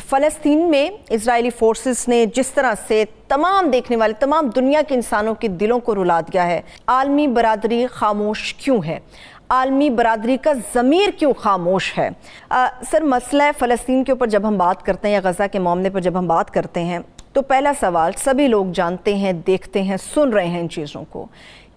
फ़लस्तीन में Israeli forces ने जिस तरह से तमाम देखने वाले तमाम दुनिया के इंसानों के दिलों को रुला दिया है, आलमी बरादरी खामोश क्यों है? आलमी बरादरी का ज़मीर क्यों खामोश है? सर, मसला फ़लस्तीन के ऊपर जब हम बात करते हैं या गज़ा के मामले पर जब हम बात करते हैं तो पहला सवाल सभी लोग जानते हैं, देखते हैं, सुन रहे हैं इन चीज़ों को,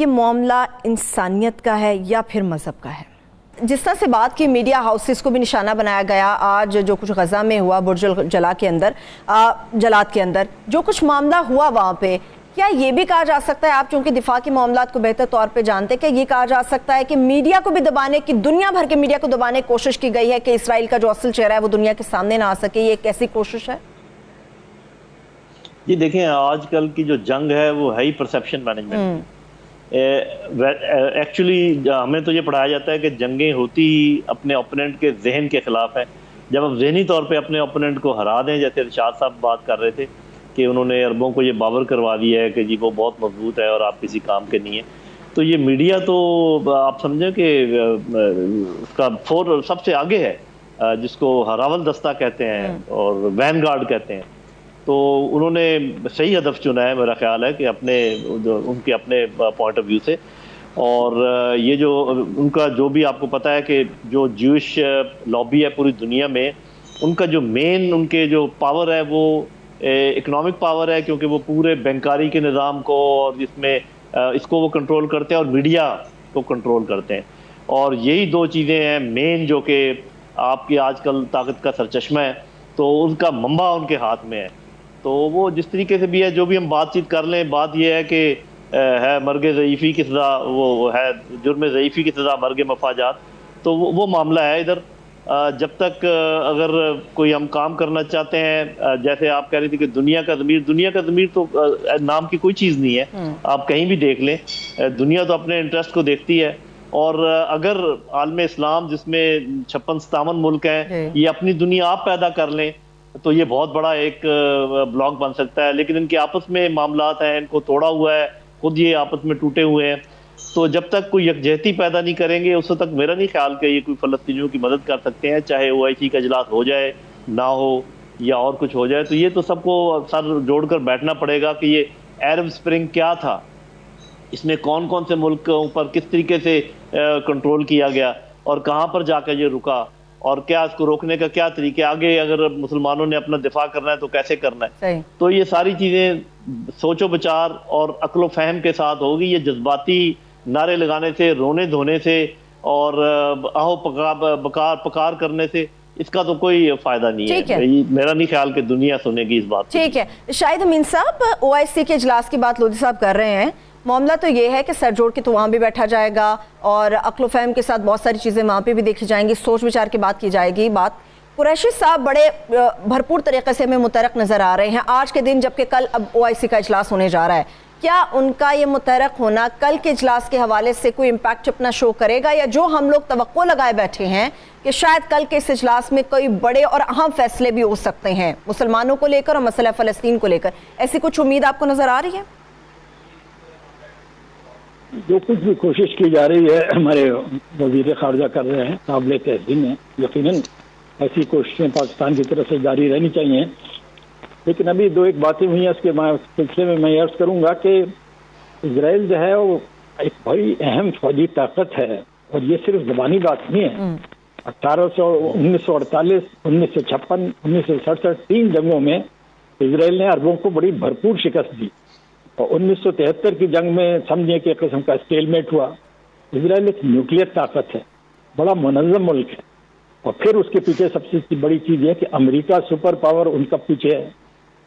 ये मामला इंसानियत का है या फिर मज़हब का है? जिस तरह से बात की, मीडिया हाउसेस को भी निशाना बनाया गया। आज जो कुछ गज़ा में हुआ, बुर्ज जला के अंदर, जलात के अंदर जो कुछ मामला हुआ वहाँ पे, क्या ये भी कहा जा सकता है, आप चूंकि दिफा के मामलात को बेहतर तौर पे जानते हैं, कि ये कहा जा सकता है कि मीडिया को भी दबाने की, दुनिया भर के मीडिया को दबाने की कोशिश की गई है कि इसराइल का जो असल चेहरा है वो दुनिया के सामने ना आ सके? ये एक ऐसी कोशिश है? जी देखें, आजकल की जो जंग है वो है ही परसेप्शन मैनेजमेंट। एक्चुअली हमें तो ये पढ़ाया जाता है कि जंगें होती ही अपने ओपोनेंट के जहन के खिलाफ है। जब हम जहनी तौर पे अपने ओपोनेंट को हरा दें, जैसे इरशाद साहब बात कर रहे थे कि उन्होंने अरबों को ये बावर करवा दिया है कि जी वो बहुत मजबूत है और आप किसी काम के नहीं है, तो ये मीडिया तो आप समझें कि उसका सबसे आगे है, जिसको हरावल दस्ता कहते हैं और वैनगार्ड कहते हैं। तो उन्होंने सही हदफ चुना है, मेरा ख्याल है कि उनके अपने पॉइंट ऑफ व्यू से। और ये जो उनका जो भी आपको पता है कि जो ज्यूश लॉबी है पूरी दुनिया में, उनका जो मेन उनके जो पावर है वो इकोनॉमिक पावर है, क्योंकि वो पूरे बैंकारी के निज़ाम को और इसमें इसको वो कंट्रोल करते हैं और मीडिया को कंट्रोल करते हैं। और यही दो चीज़ें हैं मेन जो कि आपकी आजकल ताकत का सरचश्मा है, तो उनका मंबा उनके हाथ में है। तो वो जिस तरीके से भी है, जो भी हम बातचीत कर लें, बात ये है कि है मर्ग ज़ईफ़ी की सज़ा, वो है जुर्म ज़ईफ़ी की सज़ा मर्ग मफाजात, तो वो मामला है इधर। जब तक अगर कोई हम काम करना चाहते हैं, जैसे आप कह रही थी कि दुनिया का ज़मीर तो नाम की कोई चीज़ नहीं है। आप कहीं भी देख लें, दुनिया तो अपने इंटरेस्ट को देखती है। और अगर आलम इस्लाम जिसमें 56-57 मुल्क हैं, ये अपनी दुनिया आप पैदा कर लें तो ये बहुत बड़ा एक ब्लॉक बन सकता है। लेकिन इनके आपस में मामलात हैं, इनको तोड़ा हुआ है, खुद ये आपस में टूटे हुए हैं। तो जब तक कोई यकजहती पैदा नहीं करेंगे, उस तक मेरा नहीं ख्याल कि ये कोई फ़लस्तीनियों की मदद कर सकते हैं, चाहे OIC का इजलास हो जाए, ना हो, या और कुछ हो जाए। तो ये तो सबको सर जोड़कर बैठना पड़ेगा कि ये अरब स्प्रिंग क्या था, इसमें कौन कौन से मुल्क पर किस तरीके से कंट्रोल किया गया और कहाँ पर जाकर ये रुका, और क्या इसको रोकने का क्या तरीके, आगे अगर मुसलमानों ने अपना दिफा करना है तो कैसे करना है। तो ये सारी चीज़ें सोचो विचार और अक्ल फहम के साथ होगी। ये जज्बाती नारे लगाने से, रोने धोने से और आहो पकार करने से इसका तो कोई फायदा नहीं है। मेरा नहीं ख्याल कि दुनिया सुनेगी इस बात। ठीक है, शाहिद अमीन साहब, OIC के इजलास की बात लोधी साहब कर रहे हैं। मामला तो ये है कि सर जोड़ के तो वहाँ भी बैठा जाएगा और अक्ल फहम के साथ बहुत सारी चीज़ें वहाँ पे भी देखी जाएंगी, सोच विचार की बात की जाएगी। बात कुरैशी साहब बड़े भरपूर तरीके से हमें मुतहरक नज़र आ रहे हैं आज के दिन, जबकि कल अब OIC का इजलास होने जा रहा है। क्या उनका ये मुतहरक होना कल के इजलास के हवाले से कोई इम्पैक्ट अपना शो करेगा, या जो हम लोग तवक्को लगाए बैठे हैं कि शायद कल के इस इजलास में कोई बड़े और अहम फैसले भी हो सकते हैं मुसलमानों को लेकर और मसला फ़लस्तीन को लेकर, ऐसी कुछ उम्मीद आपको नज़र आ रही है? जो कुछ भी कोशिश की जा रही है, हमारे वज़ीर ख़ारजा कर रहे हैं, काबिल तहसीन है। यकीनन ऐसी कोशिशें पाकिस्तान की तरफ से जारी रहनी चाहिए। लेकिन अभी दो एक बातें हुई हैं, उसके सिलसिले में मैं अर्ज़ करूँगा कि इजराइल जो है वो एक बड़ी अहम फौजी ताकत है, और ये सिर्फ ज़बानी बात नहीं है। 1948, 1956, 1967 3 जंगों में इजराइल ने अरबों को बड़ी भरपूर शिकस्त दी, और 1973 की जंग में समझिए कि एक किस्म का स्टेलमेट हुआ। इजराइल एक न्यूक्लियर ताकत है, बड़ा मुनज़्ज़म मुल्क है, और फिर उसके पीछे सबसे बड़ी चीज़ है कि अमेरिका सुपर पावर उनका पीछे है,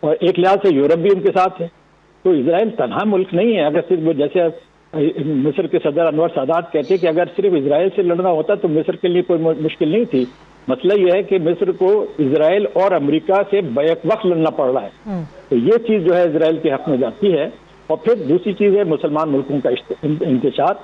और एक लिहाज से यूरोप भी उनके साथ है। तो इजराइल तनहा मुल्क नहीं है। अगर सिर्फ जैसे मिस्र के सदर अनवर सादात कहते हैं कि अगर सिर्फ इजराइल से लड़ना होता तो मिस्र के लिए कोई मुश्किल नहीं थी। मसला यह है कि मिस्र को इजराइल और अमेरिका से बैक वक्त लड़ना पड़ रहा है। तो ये चीज़ जो है इजराइल के हक में जाती है। और फिर दूसरी चीज़ है मुसलमान मुल्कों का इंतशार,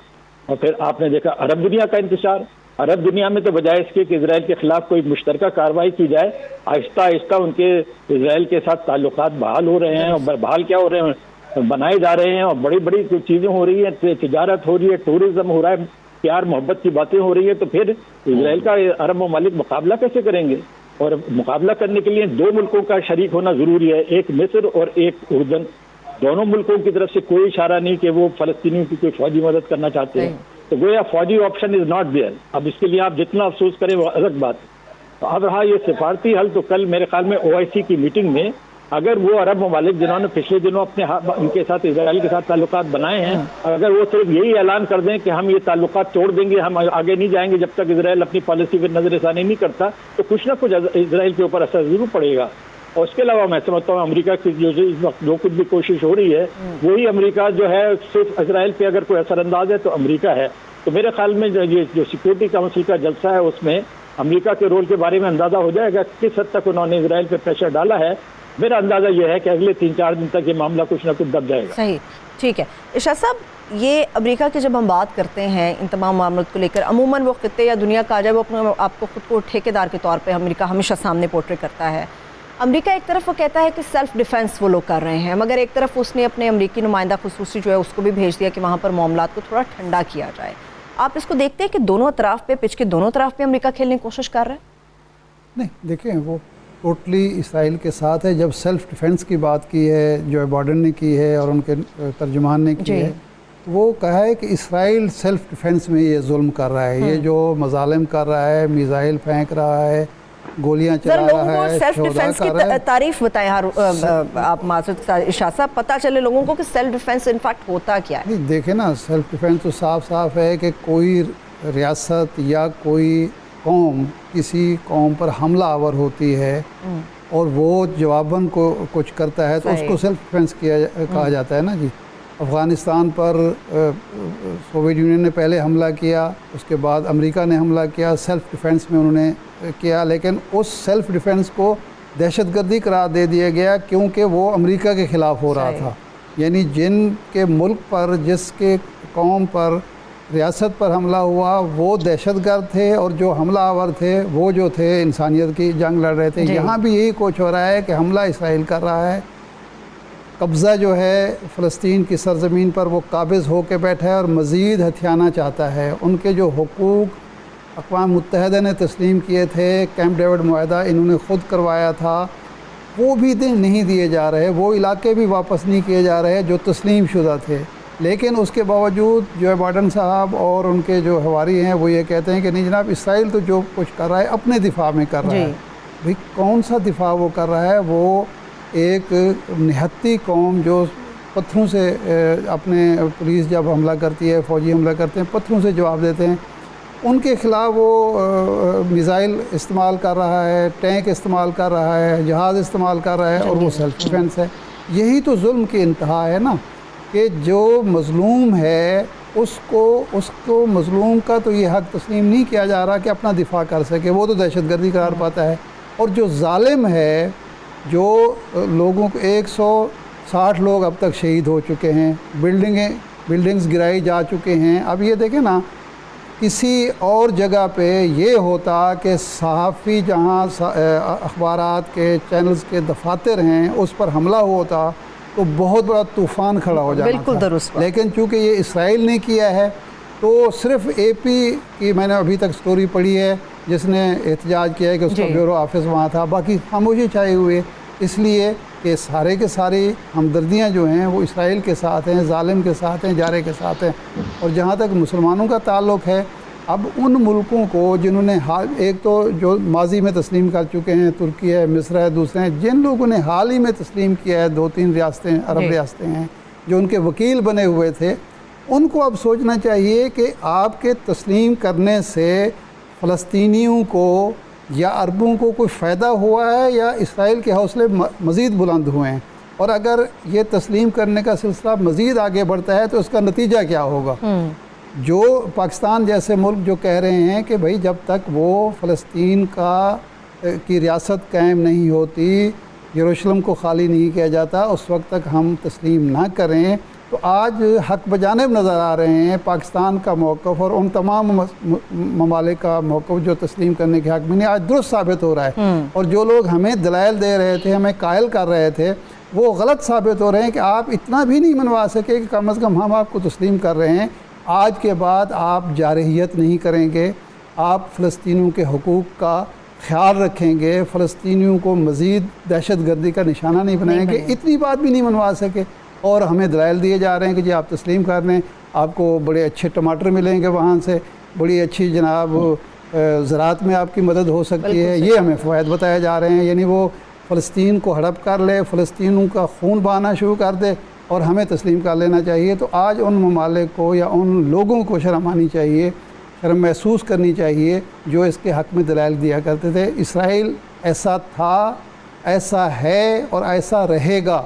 और फिर आपने देखा अरब दुनिया का इंतशार। अरब दुनिया में तो बजाय इसके कि इजराइल के खिलाफ कोई मुश्तरका कार्रवाई की जाए, आहिस्ता आहिस्ता उनके इजराइल के साथ ताल्लुकात बहाल हो रहे हैं, और बहाल क्या हो रहे हैं, बनाए जा रहे हैं, और बड़ी बड़ी चीज़ें हो रही हैं, तिजारत हो रही है, टूरिज्म हो रहा है, प्यार मोहब्बत की बातें हो रही है। तो फिर इजराइल का अरब ममालिक मुकाबला कैसे करेंगे? और मुकाबला करने के लिए दो मुल्कों का शरीक होना जरूरी है, एक मिस्र और एक उर्दन। दोनों मुल्कों की तरफ से कोई इशारा नहीं कि वो फलस्तीनियों की कोई फौजी मदद करना चाहते हैं, तो गोया फौजी ऑप्शन इज नॉट देयर। अब इसके लिए आप जितना अफसोस करें वो अलग बात है। तो अब रहा ये सिफारती हल, तो कल मेरे ख्याल में OIC की मीटिंग में अगर वो अरब ममालिक जिन्होंने पिछले दिनों अपने उनके साथ इजराइल के साथ ताल्लुकात बनाए हैं, अगर वो सिर्फ यही ऐलान कर दें कि हम ये ताल्लुकात तोड़ देंगे, हम आगे नहीं जाएंगे जब तक इजराइल अपनी पॉलिसी पर नजरसानी नहीं करता, तो कुछ ना कुछ इजराइल के ऊपर असर जरूर पड़ेगा। और उसके अलावा मैं समझता हूँ अमेरिका की जो इस वक्त जो कुछ भी कोशिश हो रही है, वही अमेरिका जो है सिर्फ इजराइल पे अगर कोई असरअंदाज है तो अमेरिका है। तो मेरे ख्याल में ये जो सिक्योरिटी काउंसिल का जलसा है उसमें अमेरिका के रोल के बारे में अंदाजा हो जाएगा किस हद तक उन्होंने इजराइल पे प्रेशर डाला है। मेरा अंदाजा यह है कि अगले 3-4 दिन तक ये मामला कुछ ना कुछ दब जाएगा। सही, ठीक है। इरशाद साहब, ये अमेरिका की जब हम बात करते हैं इन तमाम मामलों को लेकर, अमूमन वो खित्ते या दुनिया का आ जाए, वो अपने आपको खुद को ठेकेदार के तौर पे अमेरिका हमेशा सामने पोर्ट्रे करता है। अमेरिका एक तरफ वो कहता है कि सेल्फ डिफेंस वो लोग कर रहे हैं, मगर एक तरफ उसने अपने अमेरिकी नुमाइंदा खुसूसी जो है उसको भी भेज दिया कि वहाँ पर मामलात को थोड़ा ठंडा किया जाए। आप इसको देखते हैं कि दोनों तरफ पे, पिच के दोनों तरफ पे अमेरिका खेलने की कोशिश कर रहा है? नहीं, देखें, वो टोटली इसराइल के साथ है। जब सेल्फ डिफेंस की बात की है, जो बाइडेन ने की है और उनके तर्जुमान ने की है, वो कहा है कि इसराइल सेल्फ डिफेंस में ये जुल्म कर रहा है, ये जो मजालिम कर रहा है, मिसाइल फेंक रहा है, गोलियां चला रहा है, सेल्फ डिफेंस की तारीफ बताएं आप माजरत इरशाद साहब, पता चले लोगों को कि सेल्फ डिफेंस इनफैक्ट होता क्या है। नहीं, देखें ना, सेल्फ डिफेंस तो साफ साफ है कि कोई रियासत या कोई कौम किसी कौम पर हमला आवर होती है और वो जवाबन को कुछ करता है तो उसको सेल्फ डिफेंस कहा जाता है ना जी। अफ़गानिस्तान पर सोवियत यूनियन ने पहले हमला किया, उसके बाद अमेरिका ने हमला किया, सेल्फ डिफेंस में उन्होंने किया, लेकिन उस सेल्फ डिफेंस को दहशतगर्दी करार दे दिया गया क्योंकि वो अमेरिका के ख़िलाफ़ हो रहा था। यानी जिनके मुल्क पर, जिसके कौम पर, रियासत पर हमला हुआ वो दहशतगर्द थे और जो हमलावर थे वो जो थे इंसानियत की जंग लड़ रहे थे। यहाँ भी यही कुछ हो रहा है कि हमला इसराइल कर रहा है, कब्ज़ा जो है फ़लस्तीन की सरज़मीन पर वो काबिज़ होकर बैठा है और मज़ीद हथियाना चाहता है। उनके जो हुकूक अक़वाम मुत्तहिदा ने तस्लीम किए थे, कैंप डेविड मुआहदा इन्होंने ख़ुद करवाया था, वो भी नहीं दिए जा रहे, वो इलाके भी वापस नहीं किए जा रहे जो तस्लीम शुदा थे। लेकिन उसके बावजूद जो बाइडेन साहब और उनके जो हवारी हैं वो ये कहते हैं कि नहीं जनाब, इसराइल तो जो कुछ कर रहा है अपने दिफा में कर रहा है। भाई कौन सा दिफा वो कर रहा है? वो एक निहत्ती कौम जो पत्थरों से अपने पुलिस जब हमला करती है, फ़ौजी हमला करते हैं, पत्थरों से जवाब देते हैं, उनके ख़िलाफ़ वो मिसाइल इस्तेमाल कर रहा है, टैंक इस्तेमाल कर रहा है, जहाज़ इस्तेमाल कर रहा है और वो सेल्फ डिफेंस है। यही तो जुल्म की इंतहा है ना, कि जो मज़लूम है उसको मज़लूम का तो ये हक़ तस्लीम नहीं किया जा रहा कि अपना दिफा कर सके, वो तो दहशतगर्दी करार पाता है। और जो ज़ालिम है, जो लोगों को 160 लोग अब तक शहीद हो चुके हैं, बिल्डिंग्स गिराई जा चुके हैं। अब ये देखें ना, किसी और जगह पे ये होता कि सहाफ़ी जहाँ अखबारात के चैनल्स के दफातर हैं उस पर हमला होता तो बहुत बड़ा तूफ़ान खड़ा हो जाना बिल्कुल दुरुस्त। लेकिन चूँकि ये इसराइल ने किया है तो सिर्फ AP की मैंने अभी तक स्टोरी पढ़ी है जिसने एहतजाज किया है कि उसका ब्यूरो ऑफिस वहाँ था, बाकी खामोशी छाई हुई, इसलिए कि सारे के सारी हमदर्दियाँ जो हैं वो इसराइल के साथ हैं, ज़ालिम के साथ हैं, जारे के साथ हैं। और जहाँ तक मुसलमानों का ताल्लुक़ है, अब उन मुल्कों को जिन्होंने हाल, एक तो जो माजी में तस्लीम कर चुके हैं, तुर्की है, मिस्र है, दूसरे हैं, जिन लोगों ने हाल ही में तस्लीम किया है, 2-3 रियासतें, अरब रियासतें हैं जो उनके वकील बने हुए थे, उनको अब सोचना चाहिए कि आपके तस्लीम करने से फ़लस्तीनियों को या अरबों को कोई फ़ायदा हुआ है या इसराइल के हौसले मज़ीद बुलंद हुए हैं। और अगर ये तस्लीम करने का सिलसिला मज़ीद आगे बढ़ता है तो उसका नतीजा क्या होगा? जो पाकिस्तान जैसे मुल्क जो कह रहे हैं कि भाई जब तक वो फ़लस्तीन की रियासत कायम नहीं होती, यरूशलेम को खाली नहीं किया जाता, उस वक्त तक हम तस्लीम ना करें, तो आज हक बजानिब नज़र आ रहे हैं पाकिस्तान का मौक़िफ़ और उन तमाम ममालिक का मौक़िफ़ जो तस्लीम करने के हक़ में नहीं, आज दुरुस्त साबित हो रहा है। और जो लोग हमें दलाइल दे रहे थे, हमें कायल कर रहे थे, वो गलत साबित हो रहे हैं कि आप इतना भी नहीं मनवा सके कि कम अज़ कम हम आपको तस्लीम कर रहे हैं, आज के बाद आप जारहियत नहीं करेंगे, आप फ़लस्तीनियों के हुकूक़ का ख्याल रखेंगे, फ़लस्तीनियों को मज़ीद दहशत गर्दी का निशाना नहीं बनाएंगे, इतनी बात भी नहीं मनवा सके। और हमें दलाइल दिए जा रहे हैं कि जी आप तस्लीम कर लें, आपको बड़े अच्छे टमाटर मिलेंगे वहाँ से, बड़ी अच्छी जनाब ज़राअत में आपकी मदद हो सकती है, ये हमें फ़वायद बताए जा रहे हैं। यानी वो फ़लस्तीन को हड़प कर ले, फ़लस्तीनियों का खून बहाना शुरू कर दे और हमें तस्लीम कर लेना चाहिए। तो आज उन ममालिक को या उन लोगों को शर्म आनी चाहिए, शर्म महसूस करनी चाहिए जो इसके हक़ में दलाइल दिया करते थे। इसराइल ऐसा था, ऐसा है और ऐसा रहेगा।